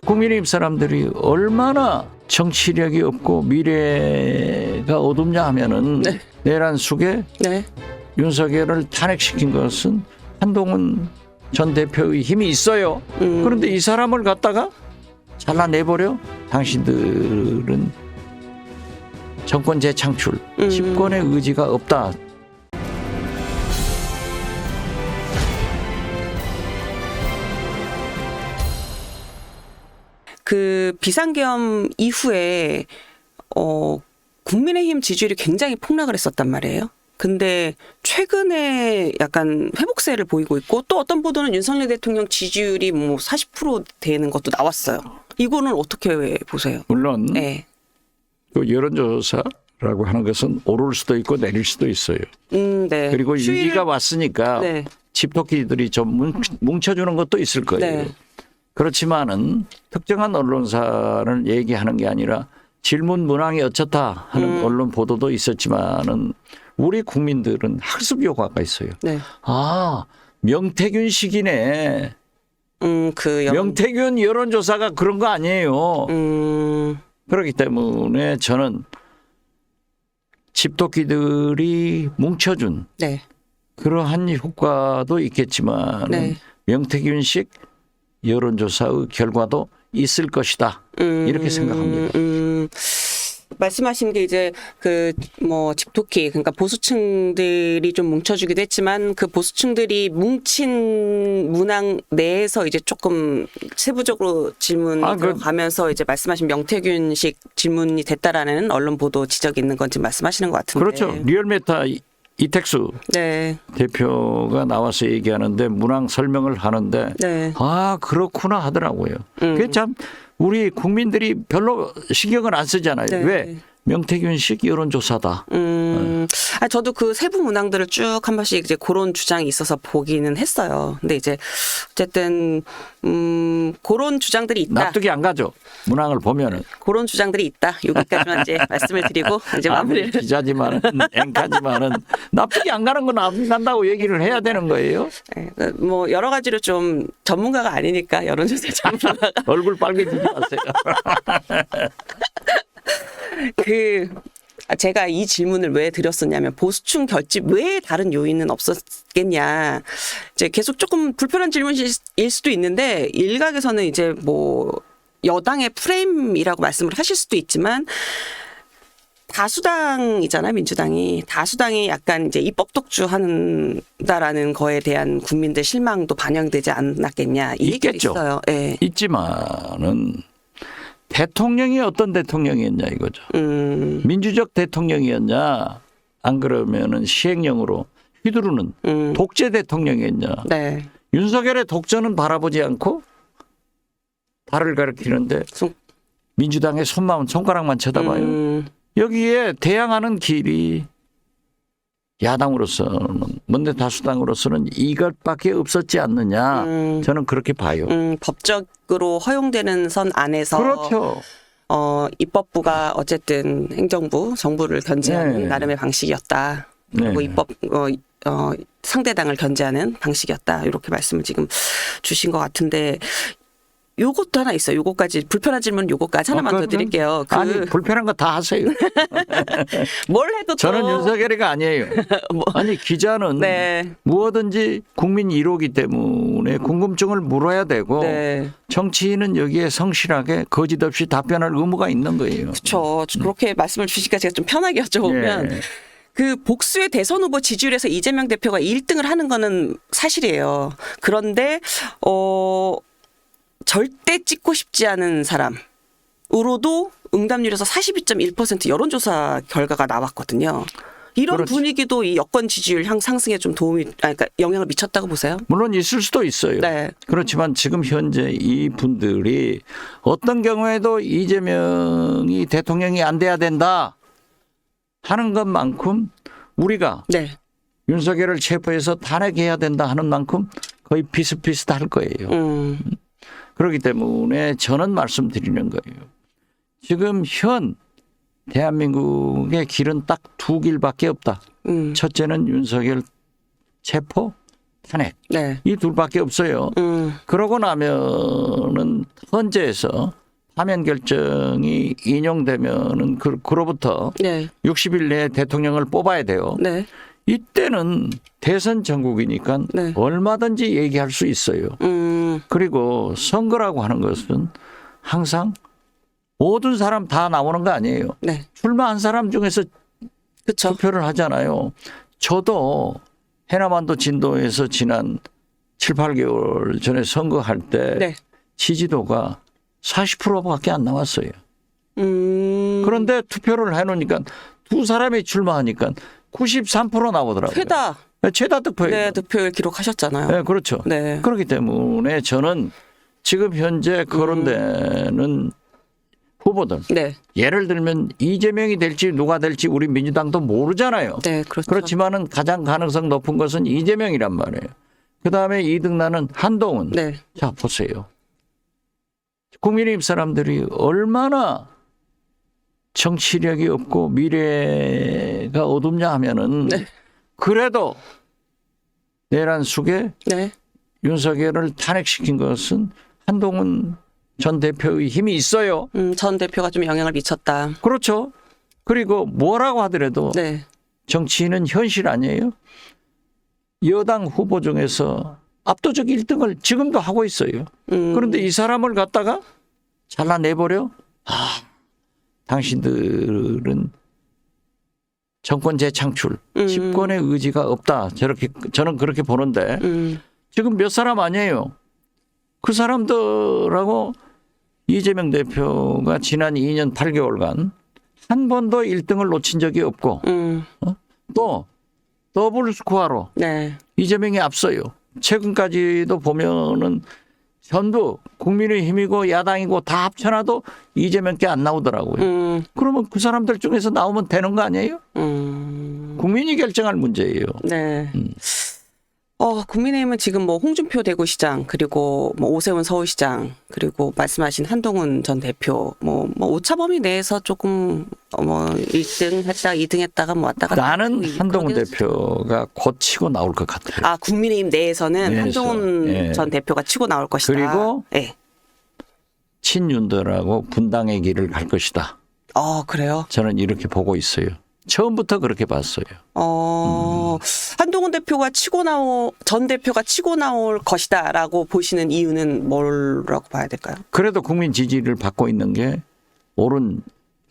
국민의힘 사람들이 얼마나 정치력이 없고 미래가 어둡냐 하면은 네. 내란 속에 네. 윤석열을 탄핵시킨 것은 한동훈 전 대표의 힘이 있어요. 그런데 이 사람을 갖다가 잘라내버려? 당신들은 정권 재창출, 집권의 의지가 없다. 그 비상계엄 이후에 국민의힘 지지율이 굉장히 폭락을 했었단 말이에요. 근데 최근에 약간 회복세를 보이고 있고 또 어떤 보도는 윤석열 대통령 지지율이 뭐 40% 되는 것도 나왔어요. 이거는 어떻게 보세요? 물론 네. 그 여론조사라고 하는 것은 오를 수도 있고 내릴 수도 있어요. 네. 그리고 위기가 왔으니까 네. 집토끼들이 좀 뭉쳐주는 것도 있을 거예요. 네. 그렇지만은 특정한 언론사를 얘기하는 게 아니라 질문 문항이 어쩌다 하는 언론 보도도 있었지만은 우리 국민들은 학습 효과가 있어요. 네. 아, 명태균식이네. 명태균 여론조사가 그런 거 아니에요. 그렇기 때문에 저는 집토끼들이 뭉쳐준 네. 그러한 효과도 있겠지만 네. 명태균식 여론조사의 결과도 있을 것이다. 이렇게 생각합니다. 말씀하신 게 이제 그 뭐 집토끼 그러니까 보수층들이 좀 뭉쳐주기도 했지만 그 보수층들이 뭉친 문항 내에서 이제 조금 세부적으로 질문이 들어가면서 이제 말씀하신 명태균식 질문이 됐다라는 언론 보도 지적이 있는 건지 말씀하시는 것 같은데. 그렇죠. 리얼메타 이택수 네. 대표가 나와서 얘기하는데 문항 설명을 하는데 네. 아 그렇구나 하더라고요. 그게 참 우리 국민들이 별로 신경을 안 쓰잖아요. 네. 왜? 명태균식 여론조사다. 저도 그 세부 문항들을 쭉 한 번씩 이제 그런 주장이 있어서 보기는 했어요. 근데 이제 어쨌든 그런 주장들이 있다. 납득이 안 가죠. 문항을 보면은. 그런 주장들이 있다. 여기까지만 이제 말씀을 드리고 이제 마무리를. 기자지만은 앵카지만은 납득이 안 가는 건 납득 간다고 얘기를 해야 되는 거예요. 네, 뭐 여러 가지로 좀 전문가가 아니니까 여론조사 전문가가 얼굴 빨개지지 마세요. 제가 이 질문을 왜 드렸었냐면 보수층 결집 왜 다른 요인은 없었겠냐. 이제 계속 조금 불편한 질문일 수도 있는데 일각에서는 이제 뭐 여당의 프레임이라고 말씀을 하실 수도 있지만 다수당이잖아요, 민주당이. 다수당이 약간 이제 입법 독주한다라는 거에 대한 국민들 실망도 반영되지 않았겠냐. 이 얘기가 있겠죠. 있어요. 네. 있지만은 대통령이 어떤 대통령이었냐 이거죠. 민주적 대통령이었냐 안 그러면은 시행령으로 휘두르는 독재 대통령이었냐. 네. 윤석열의 독전은 바라보지 않고 달을 가리키는데 민주당의 손가락만 쳐다봐요. 여기에 대항하는 길이 야당으로서는 먼데 다수당으로서는 이것밖에 없었지 않느냐. 저는 그렇게 봐요. 법적으로 허용되는 선 안에서 그렇죠. 입법부가 어쨌든 행정부, 정부를 견제하는 네. 나름의 방식이었다. 그리고 네. 입법 상대당을 견제하는 방식이었다. 이렇게 말씀을 지금 주신 것 같은데 요것도 하나 있어요. 요거까지 불편한 질문 요거까지 하나만 더 드릴게요. 아니 불편한 거 다 하세요. 뭘 해도 저는 윤석열이가 아니에요. 아니 기자는 네. 무엇든지 국민 1호기 때문에 궁금증을 물어야 되고 네. 정치인은 여기에 성실하게 거짓 없이 답변할 의무가 있는 거예요. 그렇죠. 그렇게 말씀을 주시니까 제가 좀 편하게 여쭤보면 예. 그 복수의 대선 후보 지지율에서 이재명 대표가 1등을 하는 거는 사실이에요. 그런데 절대 찍고 싶지 않은 사람으로도 응답률에서 42.1% 여론조사 결과가 나왔거든요. 이런 그렇지. 분위기도 이 여권 지지율 상승에 좀 그러니까 영향을 미쳤다고 보세요? 물론 있을 수도 있어요. 네. 그렇지만 지금 현재 이 분들이 어떤 경우에도 이재명이 대통령이 안 돼야 된다 하는 것만큼 우리가 네. 윤석열을 체포해서 탄핵해야 된다 하는 만큼 거의 비슷비슷할 거예요. 그렇기 때문에 저는 말씀드리는 거예요. 지금 현 대한민국의 길은 딱 두 길밖에 없다. 첫째는 윤석열 체포, 탄핵 네. 이 둘밖에 없어요. 그러고 나면은 헌재에서 파면 결정이 인용되면은 그로부터 네. 60일 내에 대통령을 뽑아야 돼요. 네. 이때는 대선 전국이니까 네. 얼마든지 얘기할 수 있어요. 그리고 선거라고 하는 것은 항상 모든 사람 다 나오는 거 아니에요. 네. 출마한 사람 중에서 그렇죠. 투표를 하잖아요. 저도 해남반도 진도에서 지난 7, 8개월 전에 선거할 때 네. 지지도가 40%밖에 안 나왔어요. 그런데 투표를 해놓으니까 두 사람이 출마하니까 93% 나오더라고요. 최다 득표예요. 네, 득표율 기록하셨잖아요. 네, 그렇죠. 네. 그렇기 때문에 저는 지금 현재 거론되는 후보들 네. 예를 들면 이재명이 될지 누가 될지 우리 민주당도 모르잖아요. 네, 그렇죠. 그렇지만은 가장 가능성 높은 것은 이재명이란 말이에요. 그다음에 2등 나는 한동훈. 네. 자, 보세요. 국민의힘 사람들이 얼마나 정치력이 없고 미래가 어둡냐 하면은 네. 그래도 내란 숙에 네. 윤석열을 탄핵시킨 것은 한동훈 전 대표의 힘이 있어요. 전 대표가 좀 영향을 미쳤다. 그렇죠. 그리고 뭐라고 하더라도 네. 정치인은 현실 아니에요. 여당 후보 중에서 압도적 1등을 지금도 하고 있어요. 그런데 이 사람을 갖다가 잘라내버려? 당신들은 정권 재창출, 집권의 의지가 없다. 저는 그렇게 보는데 지금 몇 사람 아니에요. 그 사람들하고 이재명 대표가 지난 2년 8개월간 한 번도 1등을 놓친 적이 없고 또 더블 스코어로 네. 이재명이 앞서요. 최근까지도 보면은 전부 국민의힘이고 야당이고 다 합쳐놔도 이재명께 안 나오더라고요. 그러면 그 사람들 중에서 나오면 되는 거 아니에요? 국민이 결정할 문제예요. 네. 국민의힘은 지금 뭐 홍준표 대구시장 그리고 뭐 오세훈 서울시장 그리고 말씀하신 한동훈 전 대표 뭐 오차범위 내에서 조금 1등 했다 2등 했다가 뭐 왔다 갔다 나는 하고 한동훈 그러긴 대표가 곧 치고 나올 것 같아요. 국민의힘 내에서는 내에서. 한동훈 예. 전 대표가 치고 나올 것이다. 그리고 네. 친윤들하고 분당의 길을 갈 것이다. 그래요? 저는 이렇게 보고 있어요. 처음부터 그렇게 봤어요. 한동훈 대표가 전 대표가 치고 나올 것이다라고 보시는 이유는 뭐라고 봐야 될까요? 그래도 국민 지지를 받고 있는 게 옳은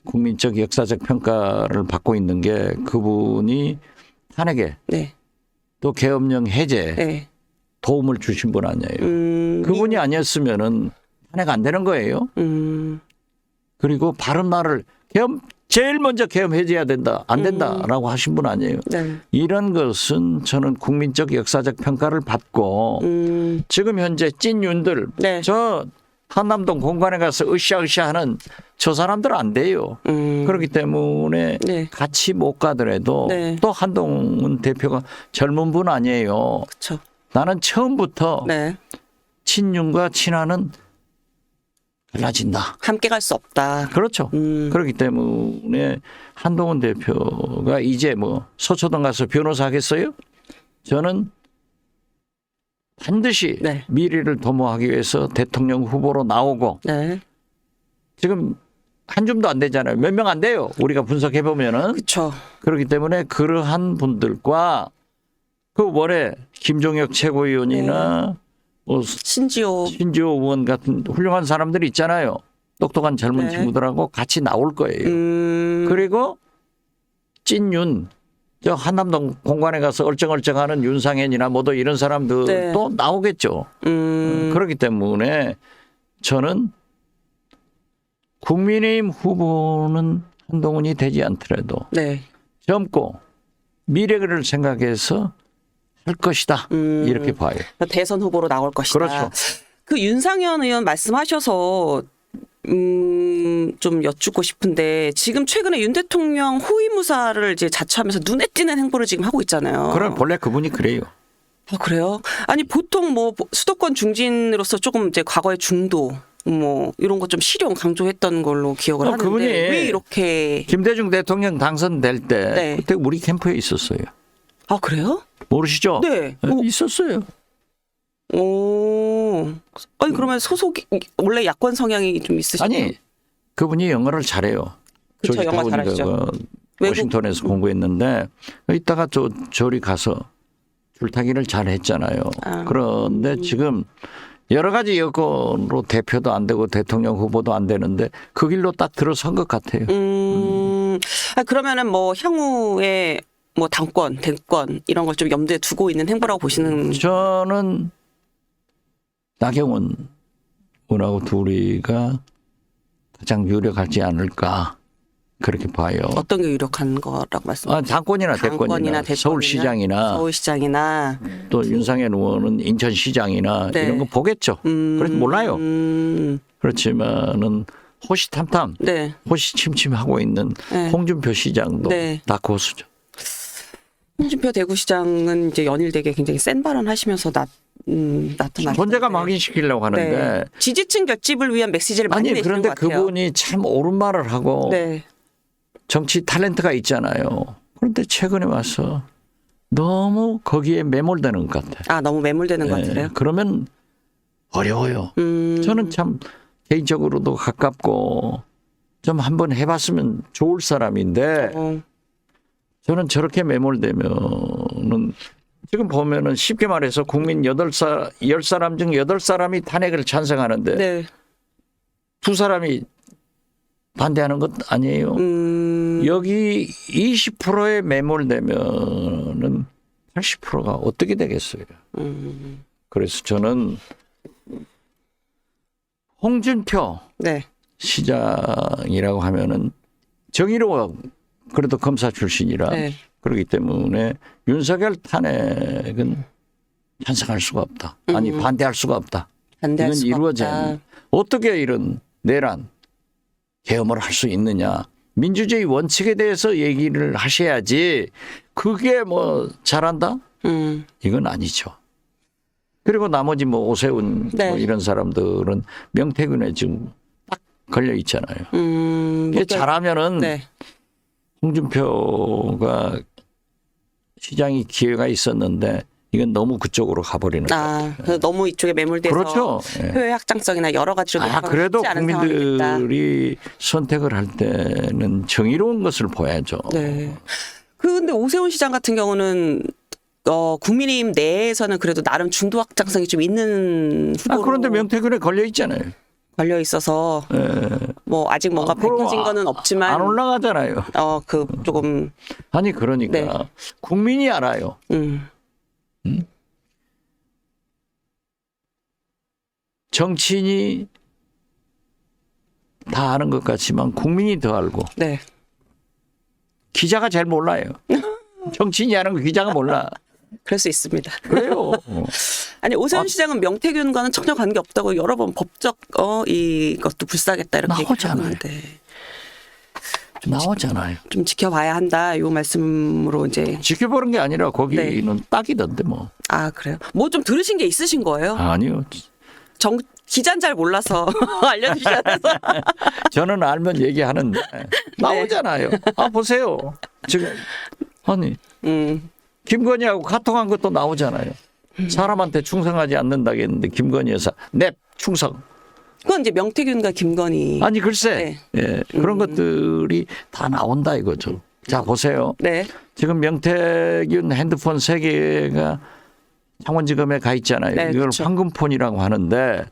국민적 역사적 평가를 받고 있는 게 그분이 탄핵에 네. 또 계엄령 해제에 네. 도움을 주신 분 아니에요. 그분이 아니었으면은 탄핵 안 되는 거예요. 그리고 바른 말을 제일 먼저 계엄 해제해야 된다. 안 된다라고 하신 분 아니에요. 네. 이런 것은 저는 국민적 역사적 평가를 받고 지금 현재 찐윤들 네. 저 한남동 공간에 가서 으쌰으쌰 하는 저 사람들은 안 돼요. 그렇기 때문에 네. 같이 못 가더라도 네. 또 한동훈 대표가 젊은 분 아니에요. 그렇죠. 나는 처음부터 네. 친윤과 친한은 달라진다. 함께 갈 수 없다. 그렇죠. 그렇기 때문에 한동훈 대표가 이제 뭐 서초동 가서 변호사 하겠어요? 저는 반드시 네. 미래를 도모하기 위해서 대통령 후보로 나오고 네. 지금 한 줌도 안 되잖아요. 몇 명 안 돼요. 우리가 분석해 보면은. 그렇죠. 그렇기 때문에 그러한 분들과 그 월에 김종혁 최고위원이나 뭐 신지호 신지호 의원 같은 훌륭한 사람들이 있잖아요. 똑똑한 젊은 네. 친구들하고 같이 나올 거예요. 그리고 찐윤 저 한남동 공간에 가서 얼쩡얼쩡하는 윤상현이나 뭐도 이런 사람들도 네. 나오겠죠. 그렇기 때문에 저는 국민의힘 후보는 한동훈이 되지 않더라도 네. 젊고 미래를 생각해서 할 것이다. 이렇게 봐요. 대선 후보로 나올 것이다. 그렇죠. 그 윤상현 의원 말씀하셔서 좀 여쭙고 싶은데 지금 최근에 윤 대통령 호위무사를 이제 자처하면서 눈에 띄는 행보를 지금 하고 있잖아요. 그럼 본래 그분이 그래요. 그래요? 아니 보통 뭐 수도권 중진으로서 조금 이제 과거에 중도 뭐 이런 거 좀 실용 강조했던 걸로 기억을 하는데 그분이 왜 이렇게 김대중 대통령 당선될 때 네. 그때 우리 캠프에 있었어요. 아, 그래요? 모르시죠? 네. 있었어요. 오. 아니, 그러면 소속이, 원래 야권 성향이 좀 있으시죠? 아니, 그분이 영어를 잘해요. 그쵸, 조지 영어 타운이가 잘하시죠. 워싱턴에서 공부했는데 이따가 저리 가서 줄타기를 잘 했잖아요. 그런데 지금 여러 가지 여건으로 대표도 안 되고 대통령 후보도 안 되는데 그 길로 딱 들어선 것 같아요. 아, 그러면은 뭐 향후에 뭐 당권, 대권 이런 걸 좀 염두에 두고 있는 행보라고 보시는. 저는 나경원 분하고 둘이가 가장 유력하지 않을까 그렇게 봐요. 어떤 게 유력한 거라고 말씀하세요? 당권이나 대권이나 서울시장이나 또 윤상현 의원은 인천시장이나 네. 이런 거 보겠죠. 그래서 몰라요. 그렇지만은 호시탐탐, 네. 호시침침하고 있는 네. 홍준표 시장도 네. 다 고수죠. 홍준표 대구시장은 이제 연일되게 굉장히 센 발언하시면서 나타났는데 존재감 확인시키려고 하는데 네. 지지층 결집을 위한 메시지를 많이 아니 내시는 그런데 것 같아요. 그분이 참 옳은 말을 하고 네. 정치 탤런트가 있잖아요. 그런데 최근에 와서 너무 거기에 매몰되는 것 같아요. 아, 너무 매몰되는 것 같아요. 그러면 어려워요. 저는 참 개인적으로도 가깝고 좀 한번 해봤으면 좋을 사람인데 저는 저렇게 매몰되면은 지금 보면은 쉽게 말해서 국민 10사람 중 8사람이 탄핵을 찬성하는데 네. 2사람이 반대하는 것 아니에요. 여기 20%에 매몰되면은 80%가 어떻게 되겠어요. 그래서 저는 홍준표 네. 시장이라고 하면은 정의로워 그래도 검사 출신이라 네. 그렇기 때문에 윤석열 탄핵은 찬성할 수가 없다. 아니 반대할 수가 없다. 반대할 이건 수가 이루어져야 없다. 어떻게 이런 내란 계엄을 할 수 있느냐. 민주주의 원칙에 대해서 얘기를 하셔야지 그게 뭐 잘한다? 이건 아니죠. 그리고 나머지 뭐 오세훈 네. 뭐 이런 사람들은 명태균에 지금 딱 걸려 있잖아요. 이게 잘하면은 네. 홍준표가 시장이 기회가 있었는데 이건 너무 그쪽으로 가버리는 거예요. 그래서 너무 이쪽에 매몰돼서 그렇죠. 표의 확장성이나 여러 가지로 그래도 쉽지 않은 상황이겠다. 국민들이 선택을 할 때는 정의로운 것을 보야죠. 네. 근데 오세훈 시장 같은 경우는 국민의힘 내에서는 그래도 나름 중도 확장성이 좀 있는 후보로 그런데 명태균에 걸려 있잖아요. 걸려 있어서 뭐 아직 뭔가 밝혀진 거는 없지만 안 올라가잖아요. 그 조금 아니 그러니까 네. 국민이 알아요. 정치인이 다 아는 것 같지만 국민이 더 알고 네. 기자가 제일 몰라요. 정치인이 아는 거 기자가 몰라. 그럴 수 있습니다. 그래요. 아니 오세훈 시장은 명태균과는 전혀 관계 없다고 여러 번 법적 이것도 불사하겠다 이렇게 나오잖아요. 얘기하는데 나오잖아요. 좀 지켜봐야 한다. 요 말씀으로 이제 지켜보는 게 아니라 거기는 네. 딱이던데 뭐. 그래요? 뭐 좀 들으신 게 있으신 거예요? 아니요. 기자는 잘 몰라서 알려주셔야 돼서. 저는 알면 얘기하는데 나오잖아요. 보세요. 지금 아니 김건희하고 카톡한 것도 나오잖아요. 사람한테 충성하지 않는다겠는데 김건희 여사 넵 충성. 그건 이제 명태균과 김건희. 아니 글쎄 그런 것들이 다 나온다 이거죠. 자 보세요. 네. 지금 명태균 핸드폰 3개가 창원지검에 가 있잖아요. 네, 이걸 그렇죠. 황금폰이라고 하는데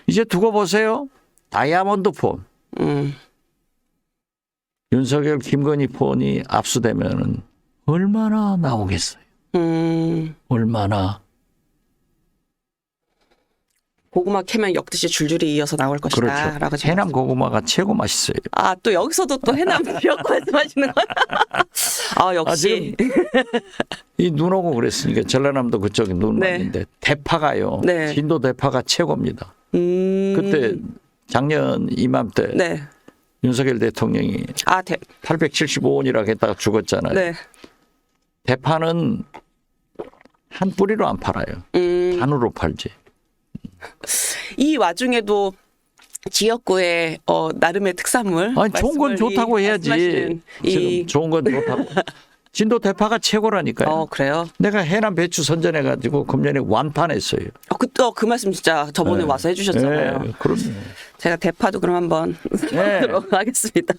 이제 두고 보세요. 다이아몬드 폰. 윤석열 김건희 폰이 압수되면은 얼마나 나오겠어요. 얼마나. 고구마 캐면 역듯이 줄줄이 이어서 나올 것이다. 그렇죠. 라고 해남 고구마가 최고 맛있어요. 또 여기서도 또 해남 지역 말씀하시는 거예요? 역시. 이 눈 오고 그랬으니까 전라남도 그쪽에 눈 네. 왔는데 대파가요. 네. 진도 대파가 최고입니다. 그때 작년 이맘때 네. 윤석열 대통령이 875원이라고 했다가 죽었잖아요. 네. 대파는 한 뿌리로 안 팔아요. 단으로 팔지. 이 와중에도 지역구의 나름의 특산물. 아니 좋은 건 좋다고 해야지. 말씀하시는 지금 좋은 건 좋다고. 진도 대파가 최고라니까요. 그래요? 내가 해남 배추 선전해가지고 금년에 완판했어요. 그 말씀 진짜 저번에 와서 해주셨잖아요. 그럼요. 제가 대파도 그럼 한번 네. 하도록 하겠습니다.